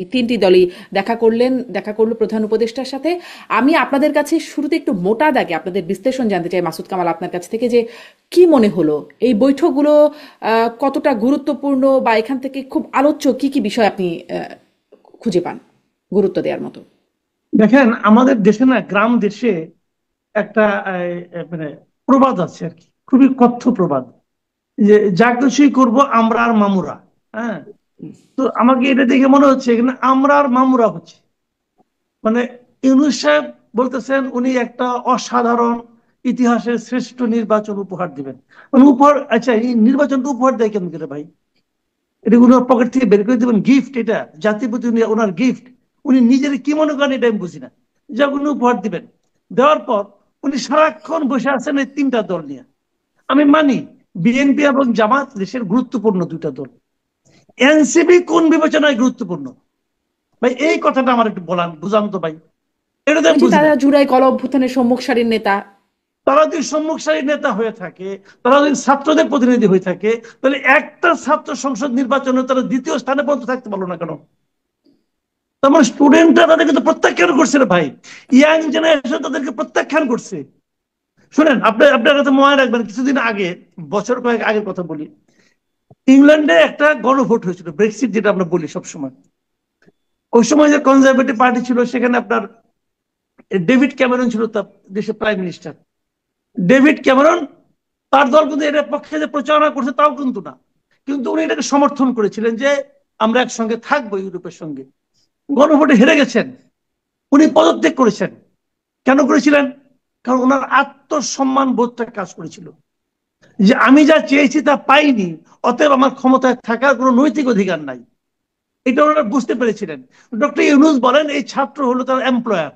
এই তিনটি দলই দেখা করলো প্রধান উপদেষ্টার সাথে। আমি আপনাদের কাছে শুরুতে একটু মোটা দাগে আপনাদের বিশ্লেষণ জানতে চাই মাসুদ কামাল আপনার কাছ থেকে, যে কি মনে হলো এই বৈঠকগুলো, কতটা গুরুত্বপূর্ণ, বা এখান থেকে খুব আলোচ্য কি কি বিষয় আপনি খুঁজে পান গুরুত্ব দেওয়ার মতো? দেখেন, আমাদের দেশে না, গ্রাম দেশে একটা মানে প্রবাদ আছে আর কি, খুবই কথ্য প্রবাদ, যে যা কিছুই করবো আমরা আর মামুরা। হ্যাঁ, তো আমাকে এটা দেখে মনে হচ্ছে এখানে আমরা আর মামুরা হচ্ছে। মানে ইউনূস সাহেব বলতেছেন উনি একটা অসাধারণ ইতিহাসের শ্রেষ্ঠ নির্বাচন উপহার দিবেন। মানে উপহার, আচ্ছা এই নির্বাচনটা উপহার দেয় কেন করে ভাই? এটা উনার পকেট থেকে বের করে দেবেন গিফট? এটা জাতির প্রতি ওনার গিফট? উনি নিজের কি মনে করেন এটা আমি বুঝি না। যখন উনি উপহার দিবেন, দেওয়ার পর উনি সারাক্ষণ বসে আছেন এই তিনটা দল নিয়ে। আমি মানি বিএনপি এবং জামাত দেশের গুরুত্বপূর্ণ দুইটা দল। এনসিপি কোন বিবেচনায় গুরুত্বপূর্ণ ভাই? এই কথাটা আমার একটু বলান, বুঝান তো ভাই, এটা তো ওই আমি যে বুঝি না। তারা জুলাই গণ অভ্যুত্থানের সম্মুখ সারির নেতা। তারা যদি সম্মুখ সারির নেতা হয়ে থাকে, তারা যদি ছাত্রদের প্রতিনিধি হয়ে থাকে, তাহলে একটা ছাত্র সংসদ নির্বাচনে তারা দ্বিতীয় স্থানে পর্যন্ত থাকতে পারলো না কেন? তোমার স্টুডেন্টরা তাদেরকে তো প্রত্যাখ্যান করছে রে ভাই। ইয়াং জেনারেশন তাদেরকে প্রত্যাখ্যান করছে। শুনেন, আপনার কাছে মনে রাখবেন, কিছুদিন আগে, বছর কয়েক আগের কথা বলি, ইংল্যান্ডে একটা গণভোট হয়েছিল, ব্রেক্সিট যেটা আমরা বলি সবসময়। ওই সময় যে কনজারভেটিভ পার্টি ছিল, সেখানে আপনার ডেভিড ক্যামেরন ছিল তার দেশের প্রাইম মিনিস্টার। ডেভিড ক্যামেরন, তার দল কিন্তু এটার পক্ষে যে প্রচারণা করছে তাও কিন্তু না, কিন্তু উনি এটাকে সমর্থন করেছিলেন যে আমরা একসঙ্গে থাকবো ইউরোপের সঙ্গে। গণভোটে হেরে গেছেন, উনি পদত্যাগ করেছেন। কেন করেছিলেন? কারণ ওনার আত্মসম্মান বোধটা কাজ করেছিল, যে আমি যা চেয়েছি তা পাইনি, অতএব আমার ক্ষমতায় থাকার কোনো নৈতিক অধিকার নাই। এটা ওনারা বুঝতে পেরেছিলেন। ডক্টর ইউনূস বলেন এই ছাত্র হলো তার এমপ্লয়ার।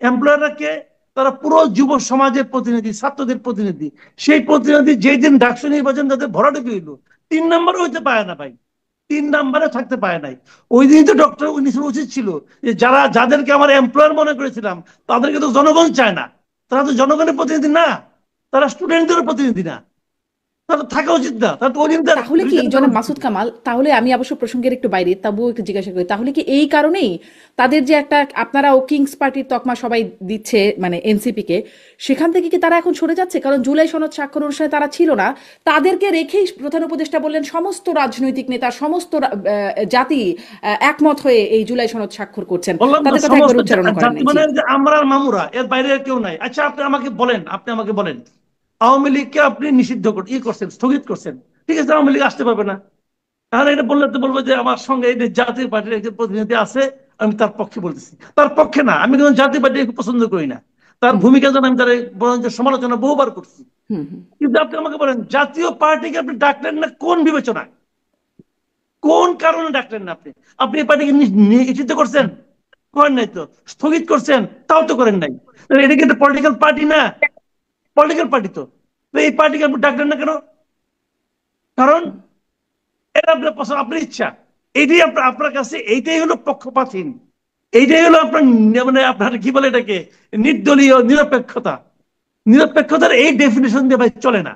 এমপ্লয়াররা কে? তারা পুরো যুব সমাজের প্রতিনিধি, ছাত্রদের প্রতিনিধি। সেই প্রতিনিধি যেই দিন ডাকসু নির্বাচন তাদের ভরাডুবি হইলো, 3 নম্বরও হইতে পারে না ভাই, 3 নম্বরে থাকতে পারে নাই। ওই দিনই তো ডক্টর ইউনূসের উচিত ছিল যে যাদেরকে আমার এমপ্লয়ার মনে করেছিলাম, তাদেরকে তো জনগণ চায় না, তারা তো জনগণের প্রতিনিধি না, তারা স্টুডেন্টদের প্রতিনিধি না, তারা থাকা উচিত না, তারা তো ওই দিন তার তাহলে কি রিজাইন করা জনাব উচিত ছিল। মাসুদ কামাল, তাহলে আমি অবশ্য প্রসঙ্গের একটু বাইরে, তবুও একটু জিজ্ঞাসা করি, তাহলে কি এই কারণেই তাদের যে একটা, আপনারা ও কিংস পার্টির তকমা সবাই দিচ্ছে মানে এনসিপি কে, সেখান থেকে কি তারা এখন সরে যাচ্ছে? কারণ জুলাই সনদ স্বাক্ষর অনুষ্ঠানে তারা ছিল না, তাদেরকে রেখেই প্রধান উপদেষ্টা বললেন সমস্ত রাজনৈতিক নেতা, সমস্ত জাতি একমত হয়ে এই জুলাই সনদ স্বাক্ষর করছেন, বললাম তো, তাদের কথা সমস্ত একবার উচ্চারণ করেন জাতি নাই। জি। মানে যে আমরা আর মামুরা, এর বাইরে আর কেউ নাই। আচ্ছা আপনি আমাকে বলেন, আওয়ামী লীগকে আপনি নিষিদ্ধ করছেন, স্থগিত করছেন, ঠিক আছে, আওয়ামী লীগ আসতে পারবে না। তাহলে এটা বললে তো বলবো যে আমার সঙ্গে এই যে জাতীয় পার্টির একজন প্রতিনিধি আছে, আমি তার পক্ষে বলতেছি। তার পক্ষে না, আমি কিন্তু জাতীয় পার্টি পছন্দ করি না, তার হুম ভূমিকা যেন আমি তার বরঞ্চ সমালোচনা বহুবার করছি। হুম হুম। কিন্তু আপনি আমাকে বলেন, জাতীয় পার্টিকে আপনি ডাকলেন না কোন বিবেচনায়? কোন কারণে ডাকলেন না আপনি? আপনি এই পার্টিকে নিষিদ্ধ করছেন? করেন নাই তো। স্থগিত করছেন? তাও তো করেন নাই। তাহলে এটা কি একটা পলিটিক্যাল পার্টি না? পলিটিক্যাল পার্টি তো। তো এই পার্টিকে আপনি ডাকলেন না কেন? কারণ এটা আপনার পছন্দ, আপনার ইচ্ছা। এইটাই আপনার কাছে এইটাই হলো পক্ষপাতহীন। এইটাই হলো আপনার মানে আপনার কি বলে এটাকে, নির্দলীয় নিরপেক্ষতা। নিরপেক্ষতার এই ডেফিনেশন দিয়ে ভাই চলে না।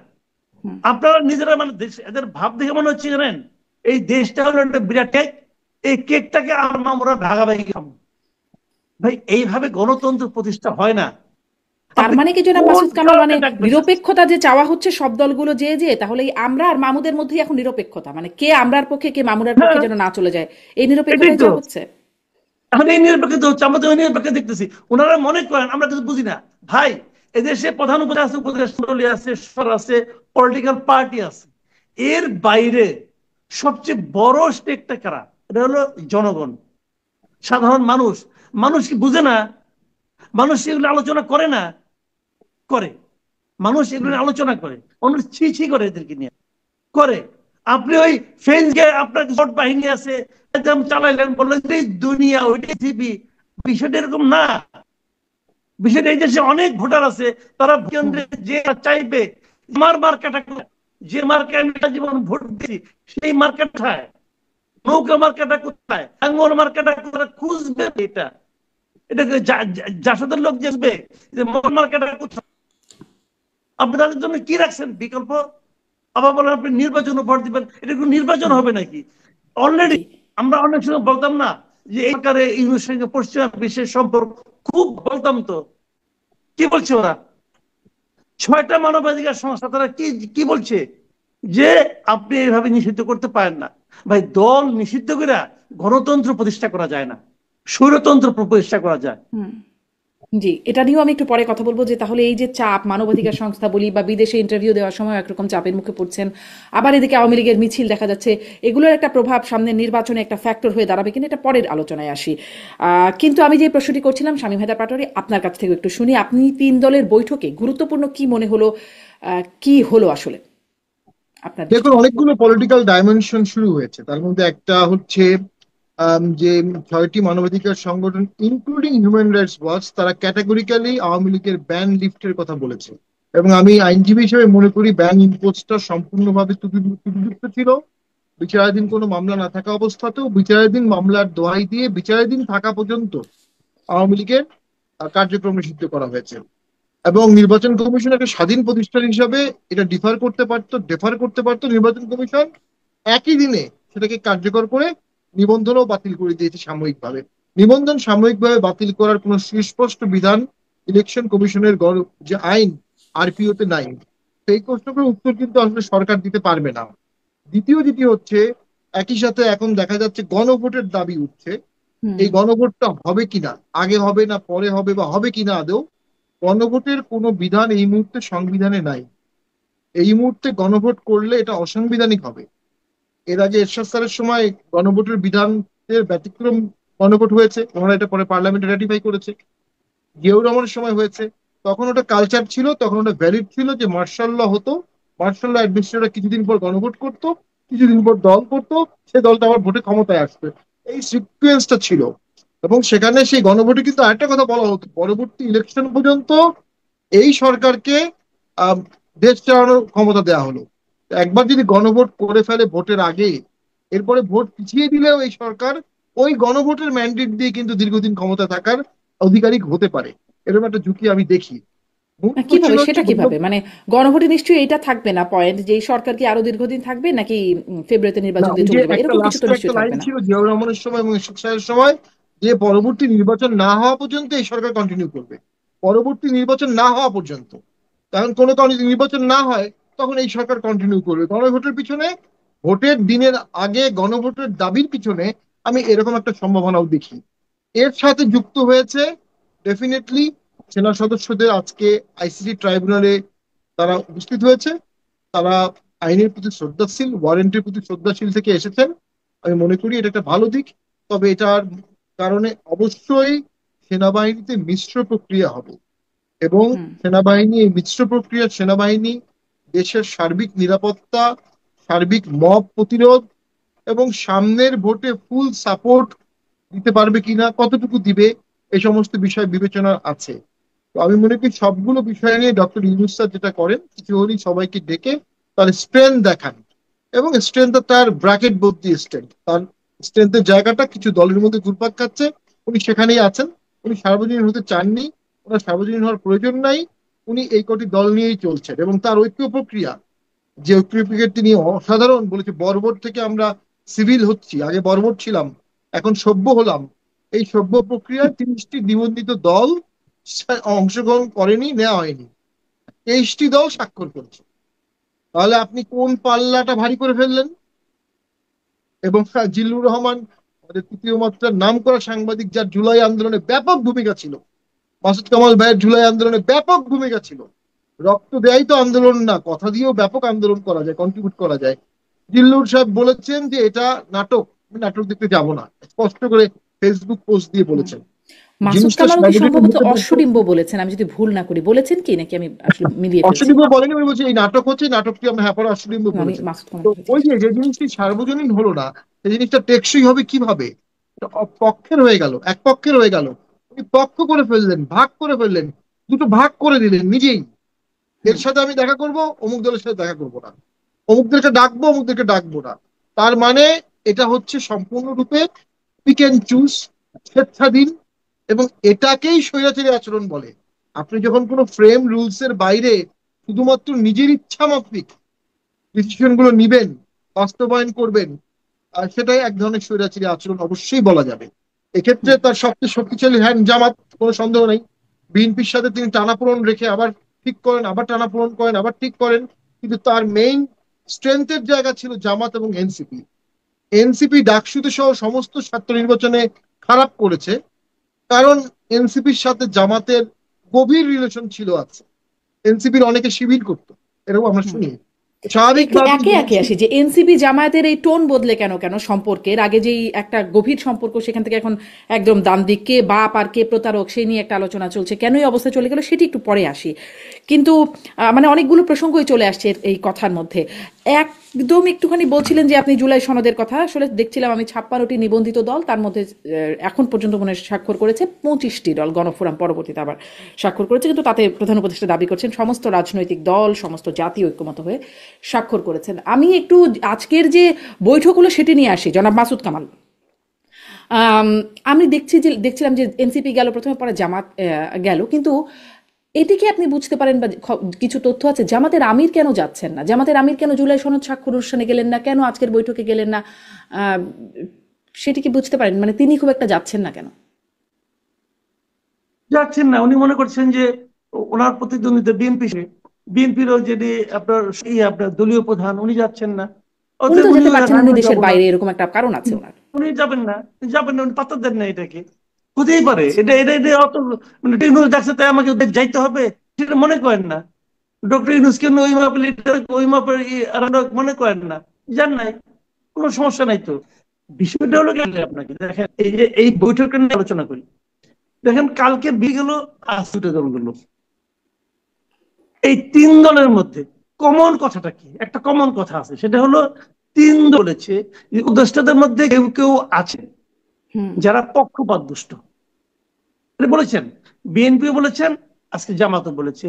আপনারা নিজেরা মানে এদের ভাব দেখে মনে হচ্ছে জানেন, এই দেশটা হলো একটা বিরাট কেক, এই কেকটাকে আমরা ভাগাভাগি খাবো। ভাই এইভাবে গণতন্ত্র প্রতিষ্ঠা হয় না। তার আপনি মানে কি জনাব কোন মাসুদ কামাল, মানে কারণে ডাকবেন না? নিরপেক্ষতা যে চাওয়া হচ্ছে সব দলগুলো, যে তাহলে এই আমরা আর মামুদের মধ্যে এখন নিরপেক্ষতা, মানে কে আমরার পক্ষে কে মামুরার পক্ষে হ্যাঁ, যেন না চলে যায়, এই এটাই নিরপেক্ষতাই তো। চাওয়া হচ্ছে। এখন এই নিরপেক্ষ হচ্ছে, আমরা তো ওই নিরপেক্ষ দেখতেছি। ওনারা মনে করেন আমরা কিছু বুঝি না। ভাই, এদেশে প্রধান উপদেষ্টা আছে, উপদেষ্টা মন্ডলী আছে, সরকার আছে, পলিটিক্যাল পার্টি আছে। এর বাইরে সবচেয়ে বড় স্টেকটা কারা? এটা হলো জনগণ, সাধারণ মানুষ। মানুষ কি বুঝে না? মানুষ এগুলো আলোচনা করে না? করে। মানুষ এগুলো নিয়ে আলোচনা করে, মানুষ ছি ছি করে এদেরকে নিয়ে, করে। আপনি ওই ফেসকে আপনার ভোট বাহিনী আছে, একদম চালাইলেন, বললেন এই দুনিয়া ওইটাই পৃথিবী। বিষয়টা এরকম না। বিষয়টা এই দেশে অনেক ভোটার আছে, তারা হুম। কেন্দ্রে যে চাইবে আমার মার্কাটা কোথায়? যে মার্কে আমি জীবন ভোট দিয়েছি সেই মার্কেট কোথায়? নৌকা মার্কেটটা কোথায়? আঙ্গুর মার্কেটটা কোথায়? খুঁজবে এটা। এটাকে জাসদের লোক যাবে যে মার্কেটটা কোথায়? আপনি তাদের জন্য কি রাখছেন বিকল্প? আবার বলেন আপনি নির্বাচন ভোট দিবেন, এটা কোনো নির্বাচন হবে নাকি? অলরেডি জি। আমরা অনেক সময় বলতাম না যে এই সরকারের ইউনুসের সঙ্গে পশ্চিমা বিশ্বের সম্পর্ক খুব বলতাম তো, কি বলছে ওরা? 6টা মানবাধিকার সংস্থা তারা কি কি বলছে? যে আপনি এইভাবে নিষিদ্ধ করতে পারেন না। ভাই, দল নিষিদ্ধ করে গণতন্ত্র প্রতিষ্ঠা করা যায় না, স্বৈরতন্ত্র প্রতিষ্ঠা করা যায়। হুম। জি, এটা নিয়েও আমি একটু পরে কথা বলব যে তাহলে এই যে চাপ মানবাধিকার সংস্থা বলি বা বিদেশে ইন্টারভিউ দেওয়ার সময় একরকম চাপের মুখে পড়ছেন, আবার এদিকে আওয়ামী লীগের মিছিল দেখা যাচ্ছে, এগুলোর একটা প্রভাব সামনের নির্বাচনে একটা ফ্যাক্টর হয়ে দাঁড়াবে কিনা এটা পরের আলোচনায় আসি। কিন্তু আমি যে প্রশ্নটি করছিলাম শামীম হায়দার পাটোয়ারি, আপনার কাছ থেকে একটু শুনি, আপনি 3 দলের বৈঠকে গুরুত্বপূর্ণ কি মনে হলো, কি হলো আসলে আপনার দেখুন, দৃষ্টিতে? অনেকগুলো পলিটিক্যাল ডাইমেনশন শুরু হয়েছে। তার মধ্যে একটা হচ্ছে যে 6টি মানবাধিকার সংগঠন ইনক্লুডিং হিউম্যান রাইটস ওয়াচ তারা ক্যাটাগরিক্যালি আওয়ামী লীগের ব্যান লিফটের কথা বলেছে। এবং আমি আইনজীবী হিসেবে মনে করি ব্যান ইম্পোজটা সম্পূর্ণভাবে ত্রুটিযুক্ত ছিল। বিচারাধীন কোনো মামলা না থাকা অবস্থাতেও বিচারাধীন মামলার দোহাই দিয়ে বিচারাধীন থাকা পর্যন্ত আওয়ামী লীগের কার্যক্রম নিষিদ্ধ করা হয়েছে। এবং নির্বাচন কমিশন একটা স্বাধীন প্রতিষ্ঠান হিসাবে এটা ডেফার করতে পারতো নির্বাচন কমিশন। একই দিনে সেটাকে কার্যকর করে নিবন্ধনও বাতিল করে দিয়েছে সাময়িকভাবে। নিবন্ধন সাময়িকভাবে বাতিল করার কোনো সুস্পষ্ট বিধান ইলেকশন কমিশনের যে আইন আরপিও তে নাই। সেই প্রশ্নগুলোর উত্তর কিন্তু আসলে সরকার দিতে পারবে না। দ্বিতীয় যেটি হচ্ছে, একই সাথে এখন দেখা যাচ্ছে গণভোটের দাবি উঠছে। হুম। এই গণভোটটা হবে কিনা, আগে হবে না পরে হবে, বা হবে কিনা আদৌ, গণভোটের কোনো বিধান এই মুহূর্তে সংবিধানে নাই। এই মুহূর্তে গণভোট করলে এটা অসাংবিধানিক হবে। এর আগে এরশাদ স্যারের সময় গণভোটের বিধানের ব্যতিক্রম গণভোট হয়েছে, ওনারা এটা পরে পার্লামেন্টে রেটিফাই করেছে। জিয়াউর রহমানের সময় হয়েছে, তখন ওটা কালচার ছিল, তখন ওটা ভ্যালিড ছিল যে মার্শাল ল হতো, মার্শাল ল অ্যাডমিনিস্ট্রেটর কিছুদিন পর গণভোট করতো, কিছুদিন পর দল করতো, সে দলটা আবার ভোটে ক্ষমতায় আসবে। এই সিকুয়েন্সটা ছিল। এবং সেখানে সেই গণভোটে কিন্তু আরেকটা কথা বলা হতো, পরবর্তী ইলেকশন পর্যন্ত এই সরকারকে আহ, দেশ চালানোর ক্ষমতা দেওয়া হলো। একবার যদি গণভোট করে ফেলে ভোটের আগে, এরপরে ভোট পিছিয়ে দিলেও এই সরকার ওই গণভোটের ম্যান্ডেট দিয়ে কিন্তু দীর্ঘদিন ক্ষমতা থাকার অধিকারী হতে পারে। এরকম একটা ঝুঁকি আমি দেখি। মুখ্য ছিল কিভাবে, হচ্ছে সেটা কিভাবে, মানে গণভোটে নিশ্চয়ই এটা থাকবে না পয়েন্ট যে এই সরকার কি আরো দীর্ঘদিন থাকবে নাকি ফেব্রুয়ারিতে না, নির্বাচন ওই দিয়ে যে চলে যাবে, একটা এরকম কিছু তো লাস্টে একটা নিশ্চয়ই লাইন থাকবে না। ছিল জিয়াউর রহমানের সময় এবং এরশাদ সাহেবের সময়, যে পরবর্তী নির্বাচন না হওয়া পর্যন্ত এই সরকার কন্টিনিউ করবে। পরবর্তী নির্বাচন না হওয়া পর্যন্ত, কারণ কোনো কারণে যদি নির্বাচন না হয় তখন এই সরকার কন্টিনিউ করবে গণভোটের পিছনে। ভোটের দিনের আগে গণভোটের দাবির পিছনে আমি এরকম একটা সম্ভাবনাও দেখি। এর সাথে যুক্ত হয়েছে ডেফিনেটলি সেনা সদস্যদের আজকে আইসিসি ট্রাইব্যুনালে তারা উপস্থিত হয়েছে। তারা আইনের প্রতি শ্রদ্ধাশীল, ওয়ারেন্টের প্রতি শ্রদ্ধাশীল থেকে এসেছেন। আমি মনে করি এটা একটা ভালো দিক। তবে এটার কারণে অবশ্যই সেনাবাহিনীতে মিশ্র প্রক্রিয়া হবে। এবং হুম। সেনাবাহিনী, এই মিশ্র প্রক্রিয়ার সেনাবাহিনী দেশের সার্বিক নিরাপত্তা, সার্বিক মব প্রতিরোধ এবং সামনের ভোটে ফুল সাপোর্ট দিতে পারবে কিনা, কতটুকু দিবে, এই সমস্ত বিষয় বিবেচনা আছে। তো আমি মনে করি সবগুলো বিষয় নিয়ে ডক্টর ইউনূস স্যার যেটা করেন, কিছু হলেই সবাইকে ডেকে তার স্ট্রেংথ দেখান। এবং স্ট্রেংথ তার ব্র্যাকেট বলতে স্ট্রেংথ, তার স্ট্রেংথের জায়গাটা কিছু দলের মধ্যে ঘুরপাক খাচ্ছে, উনি সেখানেই আছেন। উনি সার্বজনীন হতে চাননি, ওনার সার্বজনীন হওয়ার প্রয়োজন নাই। উনি এই কটি দল নিয়েই চলছেন এবং তার ঐক্য প্রক্রিয়া, যে ঐক্য প্রক্রিয়া তিনি অসাধারণ বলেছে। বর্বর থেকে আমরা সিভিল হচ্ছি, আগে বর্বর ছিলাম, এখন সভ্য হলাম। এই সভ্য প্রক্রিয়ায় 30টি নিবন্ধিত দল অংশগ্রহণ করেনি, নেওয়া হয়নি, 23টি দল স্বাক্ষর করেছে। তাহলে আপনি কোন পাল্লাটা ভারী করে ফেললেন? এবং জিল্লুর রহমান, আমাদের তৃতীয় মাত্রার নাম করা সাংবাদিক, যার জুলাই আন্দোলনে ব্যাপক ভূমিকা ছিল, মাসুদ কামাল ভাইয়ের জুলাই আন্দোলনে ব্যাপক ভূমিকা ছিল। রক্ত দেয়াই তো আন্দোলন না, কথা দিয়েও ব্যাপক আন্দোলন করা যায়, কন্ট্রিবিউট করা যায়। জিল্লুর সাহেব বলেছেন যে এটা নাটক, আমি নাটক দেখতে যাব না, স্পষ্ট করে ফেসবুক পোস্ট দিয়ে হুম। বলেছেন। মাসুদ জিনিসটা কামালও কি সার্বজনীন সম্ভবত হতে পারতো। অশ্বডিম্ব বলেছেন, আমি যদি ভুল না করি, বলেছেন কি নাকি আমি আসলে মিলিয়ে ফেলছি? অশ্বডিম্ব বলেনি, উনি বলছে এই নাটক হচ্ছে, এই নাটকটি আমরা হ্যাঁ পরে অশ্বডিম্ব আমি বলেছেন। মাসুদ তো কামাল ওই যে যে জিনিসটি সার্বজনীন হলো না, সেই জিনিসটা টেকসই হবে কিভাবে? এটা পক্ষের হয়ে গেল, এক পক্ষের হয়ে গেল। উনি পক্ষ করে ফেললেন, ভাগ করে ফেললেন, দুটো ভাগ করে দিলেন নিজেই। এর হুম। সাথে আমি দেখা করব, অমুক দলের সাথে দেখা করব না, অমুকদেরকে ডাকবো, অমুকদেরকে ডাকবো না। তার মানে এটা হচ্ছে সম্পূর্ণরূপে পিক এন্ড চুজ, স্বেচ্ছাধীন। এবং এটাকেই স্বৈরাচারী আচরণ বলে। আপনি যখন কোনো ফ্রেম রুলস এর বাইরে শুধুমাত্র নিজের ইচ্ছা মাফিক ডিসিশন গুলো নিবেন, বাস্তবায়ন করবেন, সেটাই এক ধরনের স্বৈরাচারী আচরণ অবশ্যই বলা যাবে। এক্ষেত্রে তার সবচেয়ে শক্তিশালী হ্যান্ড জামাত, কোনো সন্দেহ নেই। বিএনপির সাথে তিনি টানাপোড়েন রেখে আবার ঠিক করেন, আবার টানাপোড়েন করেন, আবার ঠিক করেন, কিন্তু তার মেইন স্ট্রেংথের জায়গা ছিল জামাত এবং এনসিপি। এনসিপি ডাকসুতে সহ সমস্ত ছাত্র নির্বাচনে খারাপ করেছে, কারণ এনসিপির সাথে জামাতের গভীর রিলেশন ছিল। আছে এনসিপির অনেকে শিবির করতো, এরকম আমরা হুম। শুনি। একটু স্বাভাবিকভাবে একে একে আসি যে এনসিপি জামায়াতের এই টোন বদলে কেন কেন সম্পর্কের আগে যেই একটা গভীর সম্পর্ক সেখান থেকে এখন একদম ডান দিক কে বাপ আর কে প্রতারক সেই নিয়ে একটা আলোচনা চলছে, কেন এই অবস্থা চলে গেল সেটি একটু পরে আসি। কিন্তু মানে অনেকগুলো প্রসঙ্গই চলে আসছে এই কথার মধ্যে। একদম একটুখানি বলছিলেন যে আপনি জুলাই সনদের কথা, আসলে দেখছিলাম আমি 56টি নিবন্ধিত দল, তার মধ্যে এখন পর্যন্ত মনে হয় স্বাক্ষর করেছে 25টি দল, গণফোরাম পরবর্তীতে আবার স্বাক্ষর করেছে, কিন্তু তাতে প্রধান উপদেষ্টা দাবি করছেন সমস্ত রাজনৈতিক দল সমস্ত জাতি ঐক্যমত হয়ে স্বাক্ষর করেছেন। আমি একটু আজকের যে বৈঠক হলো সেটি নিয়ে আসি, জনাব মাসুদ কামাল। আমি দেখছিলাম যে এনসিপি গেল প্রথমে, পরে জামাত গেল, কিন্তু এটিকে আপনি বুঝতে পারেন বা কিছু তথ্য আছে জামাতের আমির কেন যাচ্ছেন না, জামাতের আমির কেন জুলাই সনদ স্বাক্ষর অনুষ্ঠানে গেলেন না, কেন আজকের বৈঠকে গেলেন না, সেটি কি বুঝতে পারেন? মানে তিনি খুব একটা যাচ্ছেন না কেন? যাচ্ছেন না, উনি মনে করছেন যে ওনার প্রতিদ্বন্দ্বিতা বিএনপিরও যিনি আপনার দলীয় প্রধান উনি যাচ্ছেন না, উনি অতএব তো উনি যেতে পারছেন না, উনি দেশের যাবো না। বাইরে, এরকম একটা কারণ আছে ওনার। উনি যাবেন না, উনি পাত্তা দেন না এটাকে। হতেই পারে, এটা এটা এটা অত মানে টেকনোলজি ডাকছে তাই আমাকে ওদের যাইতে হবে সেটা মনে করেন না। ডক্টর ইউনূসকে ওই মাপের leader, ওই মাপের মনে করেন না, যান নাই, কোনো সমস্যা নাই তো। বিষয়টা হলো কি, আপনাকে দেখেন এই যে এই বৈঠকটা নিয়ে আলোচনা করি। দেখেন কালকে বিগেল আজ দুটো দলগুলো, এই তিন দলের মধ্যে কমন কথাটা কি? একটা কমন কথা আছে, সেটা হলো তিন দল বলেছে যে উপদেষ্টাদের মধ্যে কেউ কেউ আছে হুম যারা পক্ষপাত দুষ্ট, এটা বলেছেন। বিএনপি বলেছেন, আজকে জামাতও বলেছে।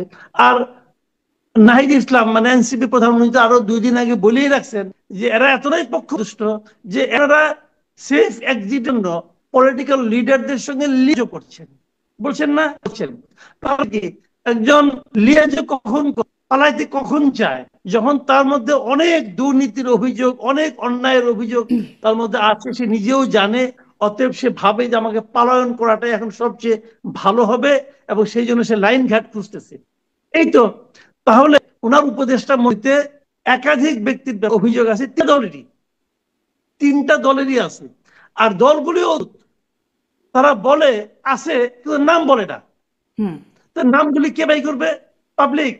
আর নাহিদ ইসলাম মানে এনসিপি প্রধানমন্ত্রী আরো 2 দিন আগে বলেই রাখছেন যে এরা এতটাই পক্ষদুষ্ট যে এরা সেফ এক্সিটের জন্য পলিটিক্যাল লিডারদের সঙ্গে লিজো করছেন। বলছেন না? বলছেন। তাহলে কি একজন লিয়াজো কখন পালাইতে কখন চায়? যখন তার মধ্যে অনেক দুর্নীতির অভিযোগ, অনেক অন্যায়ের অভিযোগ তার মধ্যে আছে, সে নিজেও জানে, অতএব সে ভাবে যে আমাকে পালায়ন করাটাই এখন সবচেয়ে ভালো হবে, এবং সেই জন্য সে লাইন ঘাট খুঁজতেছে। এই তো। তাহলে ওনার উপদেষ্টার মধ্যে একাধিক ব্যক্তির অভিযোগ আছে, তিনটা দলেরই আছে। আর দলগুলিও তারা বলে আছে, কিন্তু নাম বলে না। হুম তার নামগুলি কে বাই করবে? পাবলিক।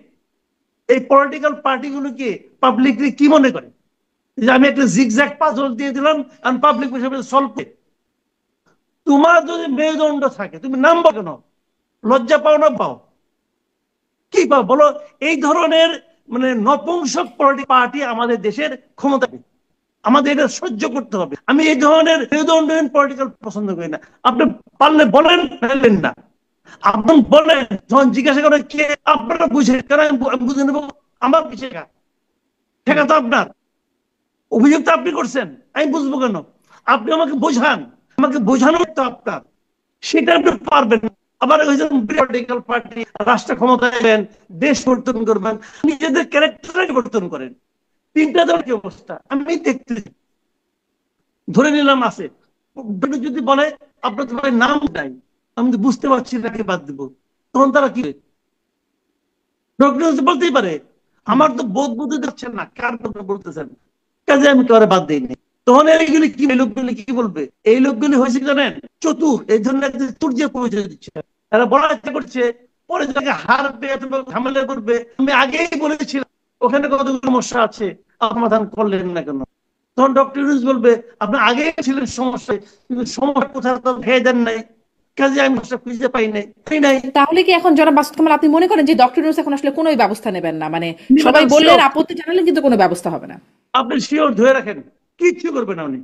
এই পলিটিক্যাল পার্টিগুলোকে পাবলিক কি মনে করে যে আমি একটা জিগজ্যাগ পাজল দিয়ে দিলাম আর পাবলিক হিসেবে সলভ। তোমার যদি মেরুদণ্ড থাকে তুমি নাম বলো কেন? লজ্জা পাও না পাও? কি পাও বলো? এই ধরনের মানে নপুংসক পার্টি আমাদের দেশের ক্ষমতা, আমাদের এটা সহ্য করতে হবে। আমি এই ধরনের মেরুদণ্ডহীন পলিটিক্যাল পছন্দ করি না। আপনি পারলে বলেন, পারলেন না আপনি বলেন, যখন জিজ্ঞাসা করেন কে, আপনারা বুঝে কেন আমি বুঝে নেবো? আমার কি শেখা? শেখা তো আপনার, অভিযোগ তো আপনি করছেন, আমি বুঝবো কেন? আপনি আমাকে বোঝান, আমাকে বোঝানো তো আপনার, সেটা আপনি পারবেন না। আবার পলিটিক্যাল পার্টি রাষ্ট্র ক্ষমতায় নেবেন, দেশ পরিবর্তন করবেন, নিজেদের ক্যারেক্টার পরিবর্তন করেন। তিনটা দলের কি অবস্থা আমি দেখতে, ধরে নিলাম আছে, যদি বলে আপনার তো নাম নাই, আমি তো বুঝতে পারছি তাকে বাদ দিব, তখন তারা কি বলতেই পারে আমার তো বোধ বুদ্ধি যাচ্ছে না, কার কথা বলতেছেন, কাজে আমি কারে বাদ দিইনি। তখন এইগুলি কি লোকগুলি কি বলবে? এই লোকগুলি হয়েছে জানেন চতুর, এই ধরনের চতুর্যের পরিচয় দিচ্ছে। এরা বলার চেষ্টা করছে পরে যাকে হারবে অথবা ঝামেলা করবে। আমি আগেই বলেছিলাম ওখানে কতগুলো সমস্যা আছে, সমাধান করলেন না কেন? তখন ডক্টর ইউনূস বলবে আপনি আগে ছিলেন সমস্যায়, কিন্তু সমস্যা কোথাও তো ভেয়ে দেন নাই, কাজে আমি খুঁজে পাই নাই। তাহলে কি এখন জনাব মাসুদ কামাল আপনি মনে করেন যে ডক্টর ইউনূস এখন আসলে কোনো ব্যবস্থা নেবেন না? মানে নিবেন সবাই না, বললেন, sure। আপত্তি জানালেন, কিন্তু কোনো ব্যবস্থা হবে না? আপনি শিওর ধরে রাখেন, কিচ্ছু করবে না উনি।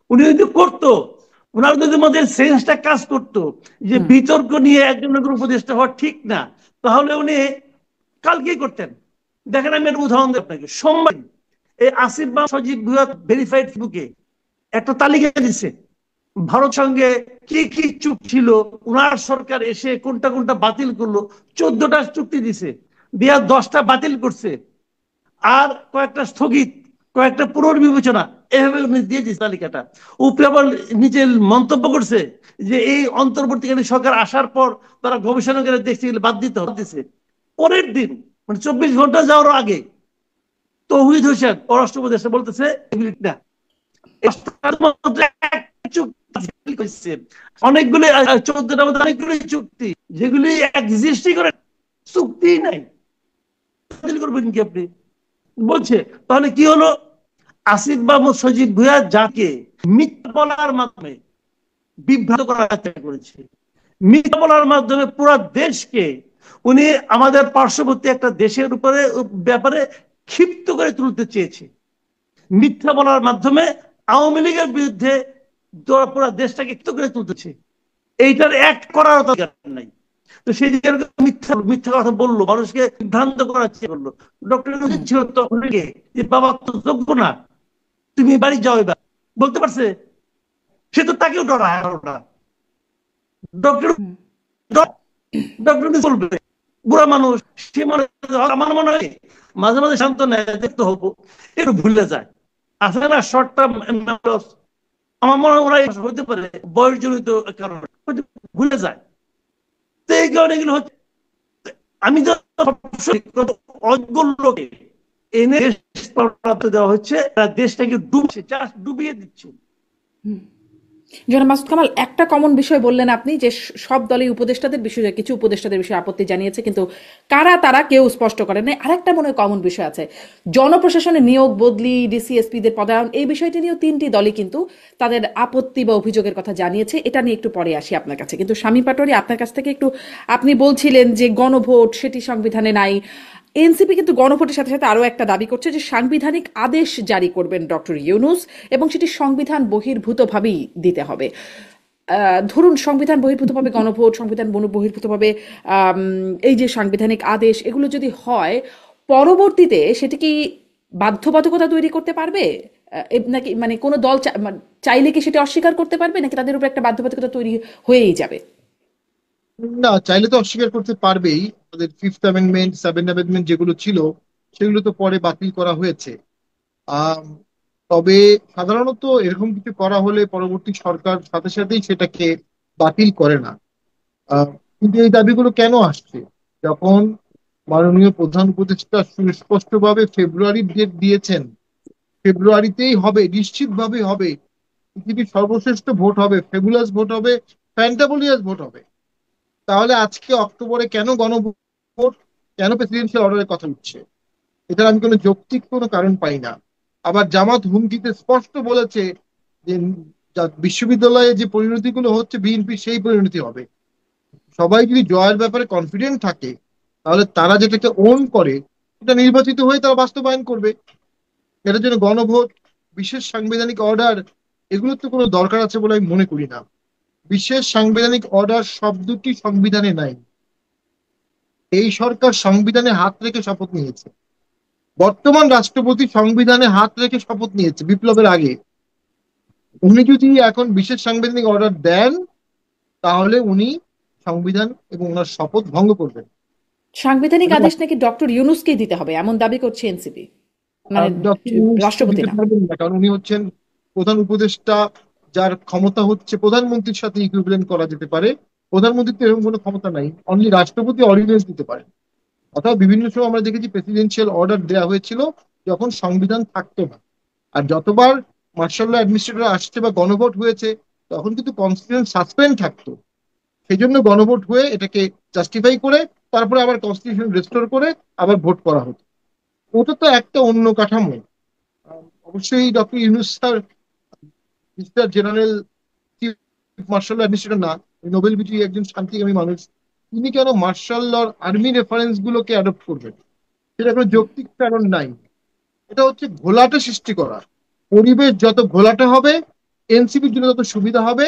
উনি যদি করতো, ওনার যদি মধ্যে সেন্সটা কাজ করতো যে হুম বিতর্ক নিয়ে একজনের উপদেষ্টা হওয়া ঠিক না, তাহলে উনি কালকেই করতেন। দেখেন আমি একটা উদাহরণ দিই আপনাকে। সোমবার এই আসিফ বা সজীব ভুয়া ভেরিফাইড ফেসবুকে একটা তালিকা দিচ্ছে ভারত সঙ্গে কি কি চুক্তি ছিল, উনার সরকার এসে কোনটা কোনটা বাতিল করলো। 14টা চুক্তি দিছে, দিয়া 10টা বাতিল করছে, আর কয়েকটা স্থগিত, কয়েকটা পুনর্বিবেচনা, এভাবে উনি দিয়ে দিয়েছে তালিকাটা। উপরে আবার নিজে মন্তব্য করছে যে এই অন্তর্বর্তীকালীন সরকার আসার পর তারা গবেষণা করে দেখছে এগুলো বাদ দিছে। পরের দিন মানে 24 ঘন্টা যাওয়ার আগে তৌহিদ হোসেন পররাষ্ট্র উপদেষ্টা বলতেছে এগুলি না, অনেকগুলি 14টার মধ্যে অনেকগুলি চুক্তি যেগুলি এক্সিস্টই করে, চুক্তি নাই, করবেন কি আপনি? বলছে তাহলে কি হলো, আসিফ মাহমুদ সজীব ভুঁইয়া যাকে মিথ্যা বলার মাধ্যমে বিভ্রান্ত করার চেষ্টা করেছে, মিথ্যা বলার মাধ্যমে পুরো দেশকে উনি আমাদের পার্শ্ববর্তী একটা দেশের উপরে ব্যাপারে ক্ষিপ্ত করে তুলতে চেয়েছে। মিথ্যা বলার মাধ্যমে আওয়ামী লীগের বিরুদ্ধে পুরো দেশটাকে ক্ষিপ্ত করে তুলতেছে, এইটার অ্যাক্ট করার দরকার নাই। তো সেই মিথ্যা মিথ্যা কথা বললো, মানুষকে বিভ্রান্ত করার চেষ্টা করলো। ডক্টর ছিল তখন যে বাবা তো যোগ্য না, তুমি বাড়ি যাও, এবার বলতে পারছে? সে তো তাকেও ডরায় না। ডক্টর ডক্টর বলবে বুড়া মানুষ, সে মনে, আমার মনে হয় মাঝে মাঝে শান্ত নেয় দেখতে হবো, একটু ভুলে যায়, আসলে না শর্ট টার্ম। আমার মনে হয় হতে পারে বয়স জনিত কারণে ভুলে যায়। তো এই কারণে এগুলো হচ্ছে। আমি তো অজ্ঞ লোকে এনে দেশ দেওয়া হচ্ছে, দেশটাকে ডুবছে, জাস্ট ডুবিয়ে দিচ্ছে। জনাব মাসুদ কামাল, একটা কমন বিষয় বললেন আপনি যে সব দলের উপদেষ্টাদের বিষয়ে, কিছু উপদেষ্টাদের বিষয়ে আপত্তি জানিয়েছে, কিন্তু কারা তারা কেউ স্পষ্ট করেন নাই। আরেকটা মনে হয় কমন বিষয় আছে, জনপ্রশাসনে নিয়োগ, বদলি, ডিসিএসপিদের পদায়ন, এই বিষয়টি নিয়েও তিনটি দলই কিন্তু তাদের আপত্তি বা অভিযোগের কথা জানিয়েছে। এটা নিয়ে একটু পরে আসি আপনার কাছে। কিন্তু শামীম পাটোয়ারী, আপনার কাছ থেকে একটু, আপনি বলছিলেন যে গণভোট সেটি সংবিধানে নাই। এনসিপি কিন্তু গণভোটের সাথে সাথে আরো একটা দাবি করছে যে সাংবিধানিক আদেশ জারি করবেন ডক্টর ইউনূস, এবং সেটি সংবিধান বহির্ভূতভাবেই দিতে হবে। ধরুন সংবিধান বহির্ভূতভাবে গণভোট, সংবিধান বহির্ভূতভাবে এই যে সাংবিধানিক আদেশ, এগুলো যদি হয়, পরবর্তীতে সেটি কি বাধ্যবাধকতা তৈরি করতে পারবে? নাকি মানে কোনো দল চাইলে কি সেটা অস্বীকার করতে পারবে, নাকি তাদের উপর একটা বাধ্যবাধকতা তৈরি হয়েই যাবে? না, চাইলে তো অস্বীকার করতে পারবেই। তাদের ফিফথ অ্যামেন্ডমেন্ট, সেভেন্থ অ্যামেন্ডমেন্ট যেগুলো ছিল সেগুলো তো পরে বাতিল করা হয়েছে। আম, তবে সাধারণত এরকম কিছু করা হলে পরবর্তী সরকার সাথে সাথেই সেটাকে বাতিল করে না। আহ, কিন্তু এই দাবিগুলো কেন আসছে? যখন মাননীয় প্রধান উপদেষ্টা সুস্পষ্টভাবে ফেব্রুয়ারি ডেট দিয়েছেন, ফেব্রুয়ারিতেই হবে, নিশ্চিতভাবে হবে, পৃথিবীর সর্বশ্রেষ্ঠ ভোট হবে, ফেবুলাস ভোট হবে, ফ্যান্টাবুলিয়াস ভোট হবে, তাহলে আজকে অক্টোবরে কেন গণভোট, কেন প্রেসিডেন্সিয়াল অর্ডারের কথা উঠছে? এটার আমি কোনো যৌক্তিক কোনো কারণ পাই না। আবার জামাত হুমকিতে স্পষ্ট বলেছে যে বিশ্ববিদ্যালয়ে যে পরিণতিগুলো হচ্ছে বিএনপি সেই পরিণতি হবে। সবাই যদি জয়ের ব্যাপারে কনফিডেন্ট থাকে, তাহলে তারা যেটাকে ওন করে সেটা নির্বাচিত হয়ে তারা বাস্তবায়ন করবে। এটার জন্য গণভোট, বিশেষ সাংবিধানিক অর্ডার, এগুলোর তো কোনো দরকার আছে বলে আমি মনে করি না। বিশেষ সাংবিধানিক অর্ডার শব্দটি সংবিধানে নাই। এই সরকার সংবিধানে হাত রেখে শপথ নিয়েছে। বর্তমান রাষ্ট্রপতি সংবিধানে হাত রেখে শপথ নিয়েছে বিপ্লবের আগে। উনি যদি এখন বিশেষ সাংবিধানিক অর্ডার দেন, তাহলে উনি সংবিধান এবং ওনার শপথ ভঙ্গ করবেন। সাংবিধানিক আদেশ নাকি ডক্টর ইউনূসকেই দিতে হবে, এমন দাবি করছে এনসিপি, মানে ডক্টর ইউনূস রাষ্ট্রপতি দিতে না। পারবেন না, কারণ উনি হচ্ছেন প্রধান উপদেষ্টা, যার ক্ষমতা হচ্ছে প্রধানমন্ত্রীর সাথে ইকুইভ্যালেন্ট করা যেতে পারে। প্রধানমন্ত্রীর তো এরকম কোনো ক্ষমতা নাই, অনলি রাষ্ট্রপতি অর্ডিন্যান্স দিতে পারেন। অথবা বিভিন্ন সময় আমরা দেখেছি প্রেসিডেন্সিয়াল অর্ডার দেওয়া হয়েছিল যখন সংবিধান থাকতো না। আর যতবার মার্শাল ল অ্যাডমিনিস্ট্রেটর আসছে বা গণভোট হয়েছে, তখন কিন্তু কনস্টিটিউশন সাসপেন্ড থাকতো। সেই জন্য গণভোট হয়ে এটাকে জাস্টিফাই করে তারপরে আবার কনস্টিটিউশন রেস্টোর করে আবার ভোট করা হতো। ওটা তো একটা অন্য কাঠামো। অবশ্যই doctor Yunus sir mister general chief martial law administrator না, নোবেল বিজয়ী একজন শান্তিকামী মানুষ। তিনি কেন মার্শাল লর আর্মি রেফারেন্স গুলোকে অ্যাডপ্ট করবেন? সেটা কোনো যৌক্তিক কারণ নাই। এটা হচ্ছে ঘোলাটে সৃষ্টি করা। পরিবেশ যত ঘোলাটে হবে, এনসিপির জন্য তত সুবিধা হবে।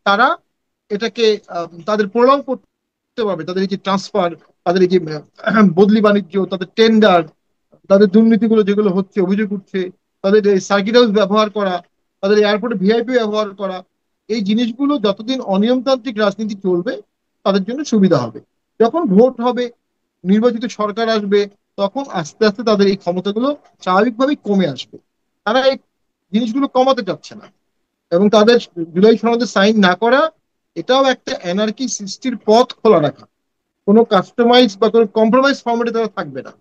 তারা এটাকে তাদের প্রলং করতে পারবে। তাদের এই যে ট্রান্সফার, তাদের এই যে বদলি বাণিজ্য, তাদের টেন্ডার, তাদের দুর্নীতিগুলো যেগুলো হচ্ছে, অভিযোগ উঠছে, তাদের এই সার্কিট হাউস ব্যবহার করা, তাদের এয়ারপোর্টে ভিআইপি ব্যবহার করা, এই জিনিসগুলো যতদিন অনিয়মতান্ত্রিক রাজনীতি চলবে তাদের জন্য সুবিধা হবে। যখন ভোট হবে, নির্বাচিত সরকার আসবে, তখন আস্তে আস্তে তাদের এই ক্ষমতাগুলো স্বাভাবিকভাবেই কমে আসবে। তারা এই জিনিসগুলো কমাতে চাচ্ছে না, এবং তাদের জুলাই সনদে সাইন না করা এটাও একটা এনার্কি সৃষ্টির পথ খোলা রাখা। কোনো কাস্টমাইজ বা কোনো কম্প্রোমাইজ ফর্মেটে তারা থাকবে না,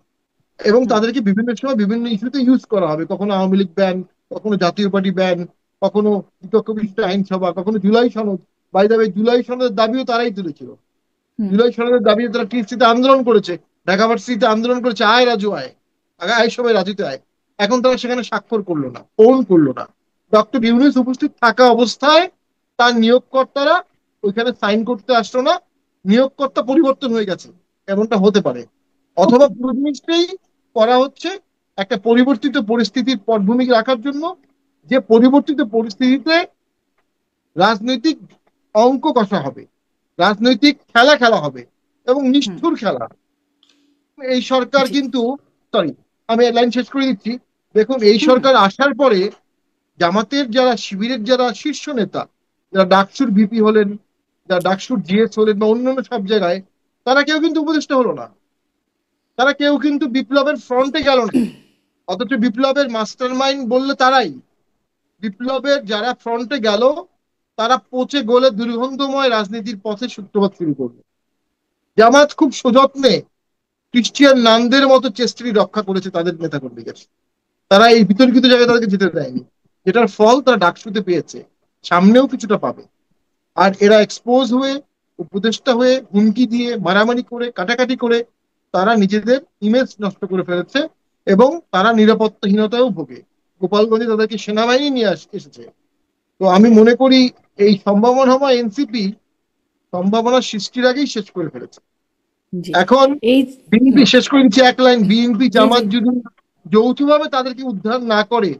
এবং হুম তাদেরকে বিভিন্ন সময় বিভিন্ন ইস্যুতে ইউজ করা হবে, কখনো আওয়ামী লীগ ব্যান, কখনো জাতীয় পার্টি ব্যান, কখনো বিপক্ষ বিশিষ্ট আইনসভা, কখনো জুলাই সনদ। বাই দ্য ওয়ে, জুলাই সনদের দাবিও তারাই তুলেছিল। হুম জুলাই সনদের দাবি তারা টিএসসিতে আন্দোলন করেছে, ঢাকা ভার্সিটিতে আন্দোলন করেছে, আয় রাজু আয়, আগে আয় সবাই রাজুতে আয়। এখন তারা সেখানে স্বাক্ষর করলো না, ওন করলো না। ডক্টর ইউনূস উপস্থিত থাকা অবস্থায় তার নিয়োগকর্তারা ওইখানে সাইন করতে আসলো না। নিয়োগকর্তা পরিবর্তন হয়ে গেছে, এমনটা হতে পারে। অথবা পুরো জিনিসটাই করা হচ্ছে একটা পরিবর্তিত পরিস্থিতির পটভূমি রাখার জন্য, যে পরিবর্তিত পরিস্থিতিতে রাজনৈতিক অঙ্ক কষা হবে, রাজনৈতিক খেলা খেলা হবে, এবং হুম নিষ্ঠুর খেলা। এই সরকার জি কিন্তু, সরি, আমি লাইন শেষ করে দিচ্ছি। দেখুন, এই হুম সরকার আসার পরে জামাতের যারা, শিবিরের যারা শীর্ষ নেতা, যারা ডাকসুর ভিপি হলেন, যারা ডাকসুর জিএস হলেন, বা অন্যান্য সব জায়গায়, তারা কেউ কিন্তু উপদেষ্টা হলো না, তারা কেউ কিন্তু বিপ্লবের ফ্রন্টে গেল না। অথচ বিপ্লবের মাস্টার মাইন্ড বললে তারাই। বিপ্লবের যারা ফ্রন্টে গেল, তারা পচে গলে দুর্গন্ধময় রাজনীতির পথে সূত্রপাত শুরু করলো। জামাত খুব সযত্নে ক্রিশ্চিয়ান নানদের মতো চেষ্টি রক্ষা করেছে তাদের নেতাকর্মীদের। তারা এই বিতর্কিত জায়গায় তাদেরকে যেতে দেয়নি, যেটার ফল তারা ডাকসুতে পেয়েছে, সামনেও কিছুটা পাবে। আর এরা এক্সপোজ হয়ে, উপদেষ্টা হয়ে, হুমকি দিয়ে, মারামারি করে, কাটাকাটি করে তারা নিজেদের ইমেজ নষ্ট করে ফেলেছে, এবং তারা নিরাপত্তাহীনতাও ভোগে। গোপালগঞ্জে তাদেরকে সেনাবাহিনী নিয়ে এসেছে। তো আমি মনে করি এই সম্ভাবনাময় এনসিপি সম্ভাবনা সৃষ্টির আগেই শেষ করে ফেলেছে। জি এখন এই হুম বিএনপি, শেষ করে দিচ্ছে এক লাইন, বিএনপি জি জি জামাত যদি যৌথভাবে তাদেরকে উদ্ধার না করে,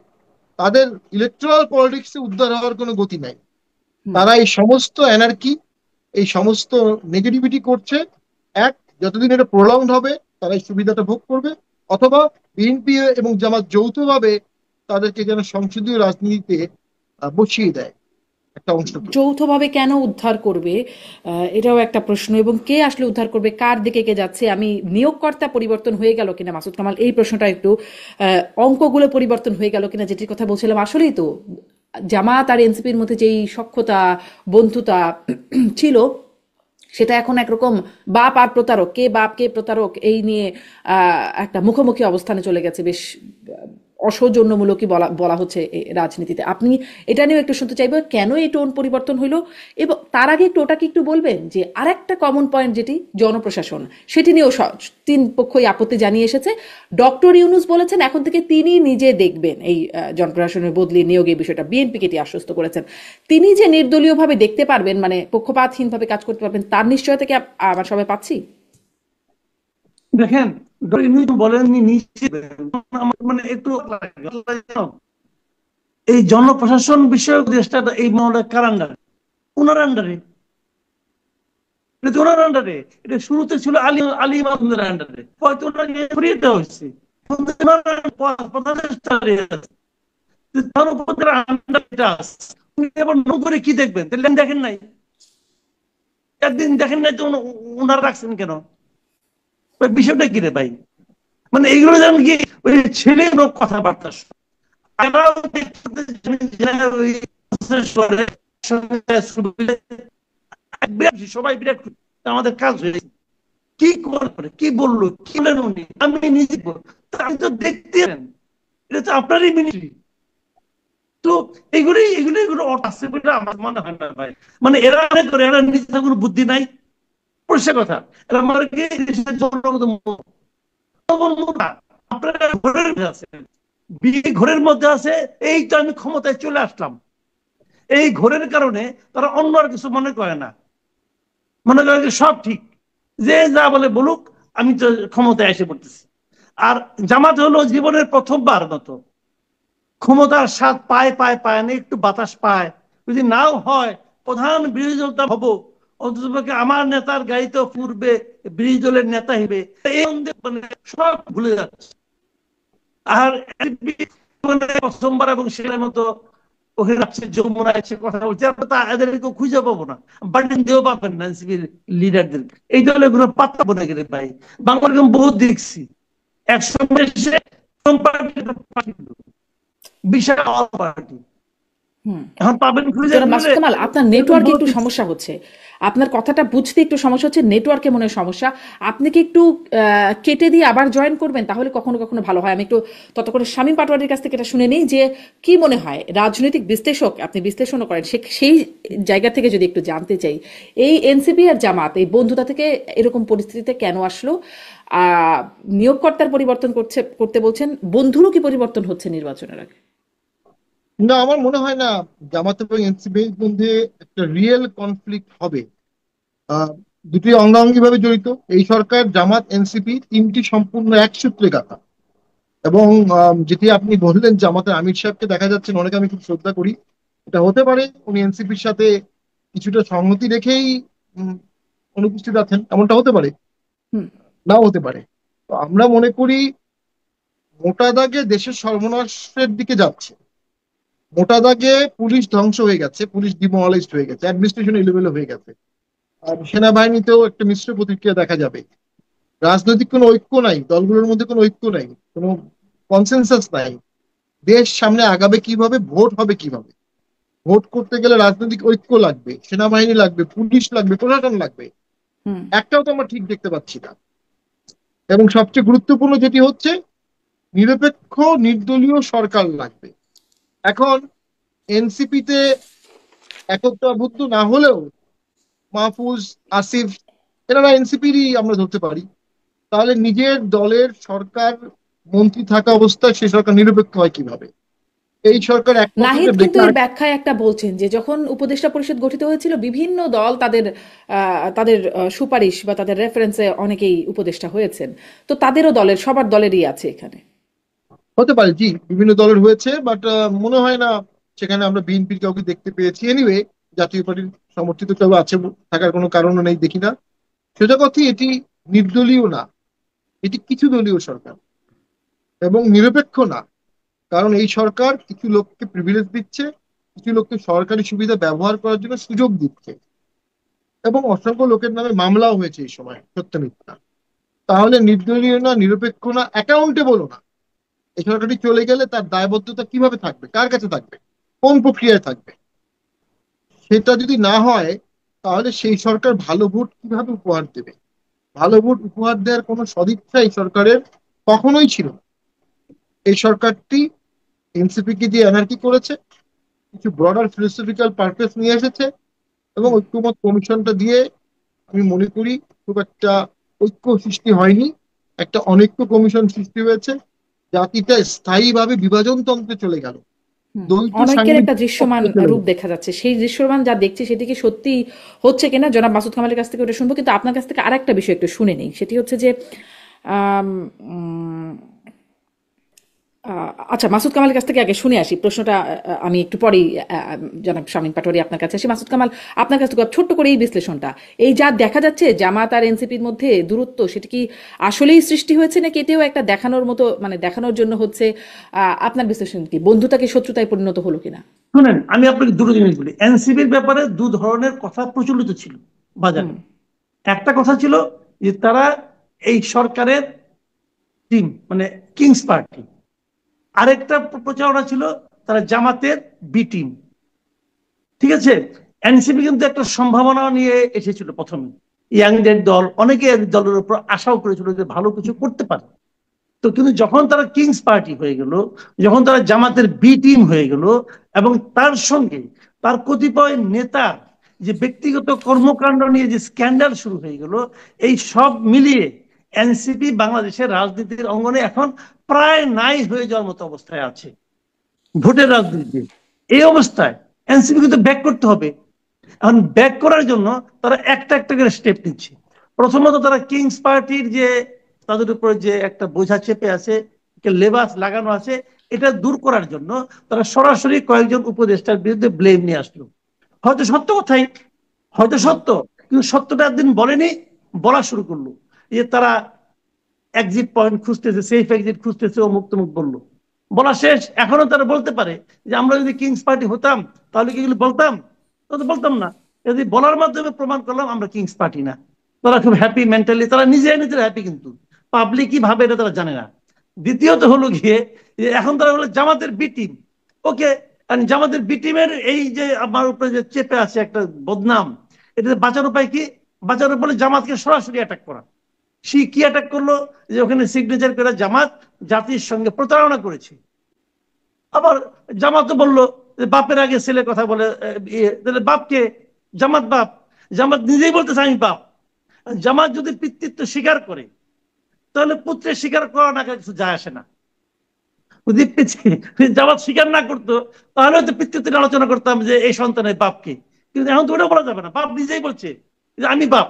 তাদের ইলেকট্রাল পলিটিক্সে উদ্ধার হওয়ার কোনো গতি নাই। হুম তারা এই সমস্ত এনার্কি, এই সমস্ত নেগেটিভিটি করছে। এক, যতদিন এটা প্রলংড হবে তারা এই সুবিধাটা ভোগ করবে, অথবা বিএনপি এবং জামাত যৌথভাবে তাদেরকে যেন সংসদীয় রাজনীতিতে বসিয়ে দেয় একটা অংশকে। যৌথভাবে কেন উদ্ধার করবে, এটাও একটা প্রশ্ন। এবং কে আসলে উদ্ধার করবে, কার দিকে কে যাচ্ছে, আমি নিয়োগকর্তা পরিবর্তন হয়ে গেল কিনা মাসুদ কামাল, এই প্রশ্নটা একটু, অঙ্কগুলো পরিবর্তন হয়ে গেল কিনা, যেটির কথা বলছিলাম। আসলেই তো জামাত আর এনসিপির মধ্যে যেই সখ্যতা, বন্ধুতা ছিল, সেটা এখন একরকম বাপ আর প্রতারক, কে বাপ কে প্রতারক, এই নিয়ে একটা মুখোমুখি অবস্থানে চলে গেছে। বেশ অসৌজন্যমূলকই বলা বলা হচ্ছে এই রাজনীতিতে। আপনি এটা নিয়েও একটু শুনতে চাইবো, কেন এই টোন পরিবর্তন হইলো। এবং তার আগে একটু ওটাকে একটু বলবেন যে আরেকটা কমন পয়েন্ট যেটি জনপ্রশাসন, সেটি নিয়েও তিন পক্ষই আপত্তি জানিয়ে এসেছে। ডক্টর ইউনূস বলেছেন এখন থেকে তিনি নিজে দেখবেন এই জনপ্রশাসনের বদলি নিয়োগের বিষয়টা, বিএনপিকে এটি আশ্বস্ত করেছেন। তিনি যে নির্দলীয়ভাবে দেখতে পারবেন, মানে পক্ষপাতহীনভাবে কাজ করতে পারবেন, তার নিশ্চয়তা কি আমরা সবাই পাচ্ছি? দেখেন, বলেননি নিশ্চিত, আমার মানে একটু এই জনপ্রশাসন বিষয়ক দেশটা এই মহলে কার আন্ডারে? ওনার আন্ডারে। এটা ওনার আন্ডারে। এটা শুরুতে ছিল আলী আলী মাহমুদের আন্ডারে, হয়তো ওনাকে সরিয়ে দেওয়া হয়েছে, করে কি দেখবেন? তাহলে দেখেন নাই, একদিন দেখেন নাই তো ওনারা রাখছেন কেন? বিষয়টা কি রে ভাই? মানে এইগুলো যেমন কি ওই ছেলে লোক কথাবার্তা, সবাই বিরাট আমাদের কাজ হয়েছে, কি করে, কি বললো, কি বলেন উনি, আমি নিজে আমি তো দেখতে, এটা তো আপনারই মিনিস্ট্রি। তো এগুলো এগুলো এগুলো আছে বলে আমার মনে হয় না ভাই। মানে এরা মনে করে এরা নিজেদের কোনো বুদ্ধি নাই, পরিষ্কার কথা। এরা মনে করে দেশের জনগণ আপনারা ঘরের মধ্যে আছেন, ঘরের মধ্যে আছে। এই তো আমি ক্ষমতায় চলে আসলাম, এই ঘরের কারণে তারা অন্য আর কিছু মনে করে না, মনে করে যে সব ঠিক, যে যা বলে বলুক, আমি তো ক্ষমতায় এসে পড়তেছি। আর জামাত হলো জীবনের প্রথমবার মতো ক্ষমতার স্বাদ পায় পায় পায় না, একটু বাতাস পায়। যদি নাও হয় প্রধান বিরোধী দলটা হবো, অন্তত আমার নেতার গাড়িতে পূর্বে বিরোধী দলের নেতা হিসেবে, মানে সব ভুলে যাচ্ছে। আর প্রথমবার এবং সেটার মতো ওখানে যাচ্ছে, যমুনা এসে কথা বলছে, এদেরকে খুঁজে পাবো না, বার্ডেন দিয়েও পাবেন না এনসিপির লিডারদের। এই দলে কোনো পাত্তা বলে গেলে ভাই, বাংলার বহুত দেখছি একসঙ্গে এসে বিশাল পার্টি। হুম। এখন পাবেন খুঁজে জনাব মাসুদ কামাল, আপনার নেটওয়ার্কে একটু politics। সমস্যা হচ্ছে, আপনার কথাটা বুঝতে একটু সমস্যা হচ্ছে, নেটওয়ার্কে মনে হয় সমস্যা। আপনি কি একটু কেটে দিয়ে আবার জয়েন করবেন, তাহলে কখনো কখনো ভালো হয়। আমি একটু ততক্ষণে শামীম পাটোয়ারির কাছ থেকে এটা শুনে নিই যে কি মনে হয়, রাজনৈতিক বিশ্লেষক, আপনি বিশ্লেষণও করেন, সেই জায়গা থেকে যদি একটু জানতে চাই, এই এনসিপি আর জামাত এই বন্ধুতা থেকে এরকম পরিস্থিতিতে কেন আসলো? আহ নিয়োগকর্তার পরিবর্তন করতে বলছেন, বন্ধুরও কি পরিবর্তন হচ্ছে নির্বাচনের আগে? না, আমার মনে হয় না জামাত এবং এনসিপির মধ্যে একটা রিয়েল কনফ্লিক্ট হবে। আহ, দুটি অঙ্গাঙ্গি ভাবে জড়িত এই সরকার। জামাত এনসিপি তিনটি সম্পূর্ণ এক সূত্রে গাঁথা। এবং যেটি আপনি বললেন জামাতের আমির সাহেবকে দেখা যাচ্ছে, অনেকে আমি খুব শ্রদ্ধা করি। এটা হতে পারে উনি এনসিপির সাথে কিছুটা সংহতি রেখেই উম, অনুপস্থিত আছেন, এমনটা হতে পারে, হুম। নাও হতে পারে। তো আমরা মনে করি মোটা দাগে দেশের সর্বনাশের দিকে যাচ্ছে। মোটা দাগে পুলিশ ধ্বংস হয়ে গেছে, পুলিশ ডিমোরালাইজড হয়ে গেছে, অ্যাডমিনিস্ট্রেশন এলোমেলো হয়ে গেছে। আর সেনাবাহিনীতেও একটা মিশ্র প্রতিক্রিয়া দেখা যাবে। রাজনৈতিক কোনো ঐক্য নাই, দলগুলোর মধ্যে কোনো ঐক্য নাই, কোনো কনসেনসাস নাই। দেশ সামনে আগাবে কিভাবে, ভোট হবে কিভাবে। ভোট করতে গেলে রাজনৈতিক ঐক্য লাগবে, সেনাবাহিনী লাগবে, পুলিশ লাগবে, প্রশাসন লাগবে। হুম। একটাও তো আমরা ঠিক দেখতে পাচ্ছি না। এবং সবচেয়ে গুরুত্বপূর্ণ যেটি হচ্ছে, নিরপেক্ষ নির্দলীয় সরকার লাগবে। এখন এনসিপিতে একতাবদ্ধ না হলেও মাহফুজ, আসিফ, এনারা এনসিপিরই আমরা ধরতে পারি। তাহলে নিজের দলের সরকার মন্ত্রী থাকা অবস্থায় সে সরকার নিরপেক্ষ হয় কিভাবে? এই সরকার এক পক্ষকে নাহিদ কিন্তু দেখে এর আরেক। ব্যাখ্যায় একটা বলছেন যে যখন উপদেষ্টা পরিষদ গঠিত হয়েছিল, বিভিন্ন দল তাদের তাদের সুপারিশ বা তাদের রেফারেন্সে অনেকেই উপদেষ্টা হয়েছেন, তো তাদেরও দলের, সবার দলেরই আছে এখানে। হতে পারে, জি, বিভিন্ন দলের হয়েছে, বাট মনে হয় না সেখানে আমরা বিএনপির কাউকে দেখতে পেয়েছি। এনিওয়ে, জাতীয় পার্টির সমর্থিত কেউ আছে, থাকার কোনো কারণও নেই, দেখি না। সোজা কথাই, এটি নির্দলীয় না, এটি কিছু দলীয় সরকার এবং নিরপেক্ষ না। কারণ এই সরকার কিছু লোককে প্রিভিলেজ দিচ্ছে, কিছু লোককে সরকারি সুবিধা ব্যবহার করার জন্য সুযোগ দিচ্ছে, এবং অসংখ্য লোকের নামে মামলাও হয়েছে এই সময়, সত্য মিথ্যা। তাহলে নির্দলীয় না, নিরপেক্ষ না, অ্যাকাউন্টেবলও না। এই সরকারটি চলে গেলে তার দায়বদ্ধতা কিভাবে থাকবে, কার কাছে থাকবে, কোন প্রক্রিয়ায় থাকবে? সেটা যদি না হয়, তাহলে সেই সরকার ভালো ভোট কিভাবে উপহার দেবে? ভালো ভোট উপহার দেওয়ার কোনো সদিচ্ছা এই সরকারের কখনোই ছিল না। এই সরকারটি এনসিপি কে দিয়ে এনার্কি করেছে, কিছু ব্রডার ফিলোসফিক্যাল পারপাস নিয়ে এসেছে, এবং ঐক্যমত কমিশনটা দিয়ে আমি মনে করি খুব একটা ঐক্য সৃষ্টি হয়নি, একটা অনৈক্য কমিশন সৃষ্টি হয়েছে। জাতিটা স্থায়ীভাবে বিভাজন তন্ত্রে চলে গেল, দ্বৈত অনৈক্যের একটা দৃশ্যমান সাংবিধানিক চলে রূপ গেল। দেখা যাচ্ছে, সেই দৃশ্যমান যা দেখছি সেটি কি সত্যি হচ্ছে কিনা জনাব মাসুদ কামালের কাছ থেকে ওটা শুনবো, কিন্তু আপনার কাছ থেকে আরেকটা বিষয় একটু শুনে নেই। সেটি হচ্ছে যে আম, উম, আচ্ছা, মাসুদ কামালের কাছ থেকে আগে শুনে আসি প্রশ্নটা। আমি একটু পরেই জনাব শামীম পাটোয়ারি আপনার কাছে আসি। মাসুদ কামাল, আপনার কাছ থেকে ছোট্ট করে এই বিশ্লেষণটা, এই যা দেখা যাচ্ছে জামাত আর এনসিপির মধ্যে দূরত্ব, সেটা কি আসলেই সৃষ্টি হয়েছে নাকি এটাও একটা দেখানোর মতো, মানে দেখানোর জন্য হচ্ছে? আপনার বিশ্লেষণ কি, বন্ধুতাকে শত্রুতায় পরিণত হলো কিনা? শুনেন, আমি আপনাকে দুটো জিনিস বলি। এনসিপির ব্যাপারে দু ধরনের কথা প্রচলিত ছিল হুম। বাজারে। একটা কথা ছিল যে তারা এই সরকারের টিম, মানে কিংস পার্টি। আরেকটা প্রচারণা ছিল তারা জামাতের বি টিম। ঠিক আছে। এনসিপি কিন্তু একটা সম্ভাবনা নিয়ে এসেছিল প্রথমে, ইয়াংদের দল, অনেকে দলের উপর আশাও করেছিল যে ভালো কিছু করতে পারে। তো কিন্তু যখন তারা কিংস পার্টি হয়ে গেল, যখন তারা জামাতের বি টিম হয়ে গেল, এবং তার সঙ্গে তার কতিপয় নেতা যে ব্যক্তিগত কর্মকাণ্ড নিয়ে যে স্ক্যান্ডাল শুরু হয়ে গেল, এই সব মিলিয়ে এনসিপি বাংলাদেশের রাজনীতির অঙ্গনে এখন প্রায় নাই হয়ে যাওয়ার মতো অবস্থায় আছে ভোটের রাজনীতিতে। এই অবস্থায় এনসিপি কিন্তু ব্যাক করতে হবে। এখন ব্যাক করার জন্য তারা একটা একটা করে স্টেপ নিচ্ছে। প্রথমত তারা কিংস পার্টির যে তাদের উপরে যে একটা বোঝা চেপে আছে, লেবাস লাগানো আছে, এটা দূর করার জন্য তারা সরাসরি কয়েকজন উপদেষ্টার বিরুদ্ধে ব্লেম নিয়ে আসলো। হয়তো সত্য কথাই, হয়তো সত্য, কিন্তু সত্যটা একদিন বলেনি, বলা শুরু করলো যে তারা এক্সিট পয়েন্ট খুঁজতেছে, সেফ এক্সিট খুঁজতেছে, অমুক তমুক বললো। বলা শেষ। এখনো তারা বলতে পারে যে আমরা যদি কিংস পার্টি হতাম তাহলে কি এগুলো বলতাম? তো বলতাম না। যদি বলার মাধ্যমে প্রমাণ করলাম আমরা কিংস পার্টি না। তারা খুব হ্যাপি মেন্টালি, তারা নিজেরা হ্যাপি, কিন্তু পাবলিক কি ভাবে এটা তারা জানে না। দ্বিতীয়ত হলো গিয়ে যে এখন তারা হলো জামাতের বি টিম। ওকে, জামাতের বি টিমের এই যে আমার উপরে যে চেপে আছে একটা বদনাম, এটা বাঁচার উপায় কি? বাঁচার উপায় জামাতকে সরাসরি অ্যাটাক করা। সে কি অ্যাটাক করলো? যে ওখানে সিগনেচার করে জামাত জাতির সঙ্গে প্রতারণা করেছে। আবার জামাত বললো যে বাপের আগে ছেলে কথা বলে, তাহলে বাপকে? জামাত বাপ? জামাত নিজেই বলতেছে আমি বাপ। জামাত যদি পিতৃত্ব স্বীকার করে তাহলে পুত্রের স্বীকার করা না কিছু যায় আসে না। যদি জামাত স্বীকার না করতো তাহলে হয়তো পিতৃত্বের আলোচনা করতাম যে এই সন্তানের বাপকে, কিন্তু এখন তো ওটা বলা যাবে না, বাপ নিজেই বলছে যে আমি বাপ।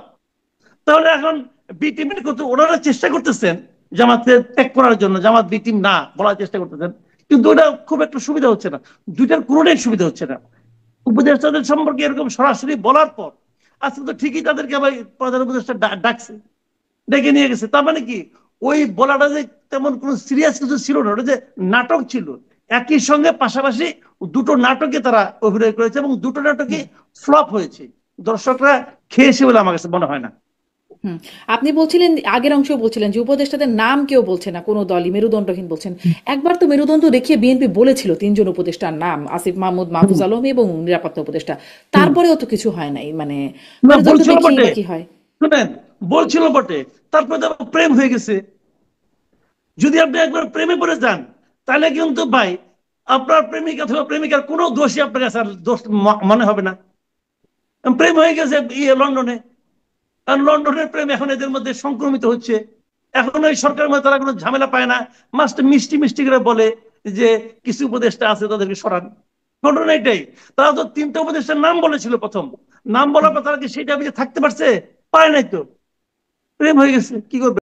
তাহলে এখন বি টিমের কত ওনারা চেষ্টা করতেছেন জামাতকে ত্যাগ করার জন্য, জামাত বি টিম না বলার চেষ্টা করতেছেন, কিন্তু ওটা খুব একটা সুবিধা হচ্ছে না, দুইটার কোনোটাই সুবিধা হচ্ছে না। উপদেষ্টাদের সম্পর্কে এরকম সরাসরি বলার পর আজকে তো ঠিকই তাদেরকে আবার প্রধান উপদেষ্টা ডাকছে, ডেকে নিয়ে গেছে। তার মানে কি ওই বলাটা যে তেমন কোনো সিরিয়াস কিছু ছিল না, ওটা যে নাটক ছিল। একই সঙ্গে পাশাপাশি দুটো নাটকে তারা অভিনয় করেছে এবং দুটো নাটকে ফ্লপ হয়েছে, দর্শকরা খেয়েছে বলে আমার কাছে মনে হয় না। হুম। আপনি বলছিলেন, আগের অংশ বলছিলেন যে উপদেষ্টাদের নাম কেউ বলছে না, কোনো দলই মেরুদণ্ডহীন বলছেন। একবার তো মেরুদণ্ড দেখিয়ে বিএনপি বলেছিল 3 জন উপদেষ্টার নাম, আসিফ মাহমুদ, মাহফুজ আলম এবং নিরাপত্তা উপদেষ্টা। তারপরেও তো কিছু হয় নাই, মানে না, মেরুদণ্ড বলছিল দেখিয়ে বটে, বা কি হয়? শুনেন, বলছিল বটে, তারপরে তো আবার প্রেম হয়ে গেছে। যদি আপনি একবার প্রেমে পড়ে যান তাহলে কিন্তু ভাই আপনার প্রেমিক অথবা প্রেমিকার কোনো দোষই আপনার কাছে আর দোষ মনে হবে না। প্রেম হয়ে গেছে লন্ডনে, আর লন্ডনের প্রেম এখন এদের মধ্যে সংক্রমিত হচ্ছে। এখন ওই সরকারের মধ্যে তারা কোনো ঝামেলা পায় না, মাস্ট মিষ্টি মিষ্টি করে বলে যে কিছু উপদেষ্টা আছে তাদেরকে সরান। ঘটনা এটাই। তারা তো 3টা উপদেষ্টার নাম বলেছিল প্রথম, নাম বলার পর তারা কি সেই দাবিতে থাকতে পারছে? পারে নাই তো, প্রেম হয়ে গেছে, কি করবে।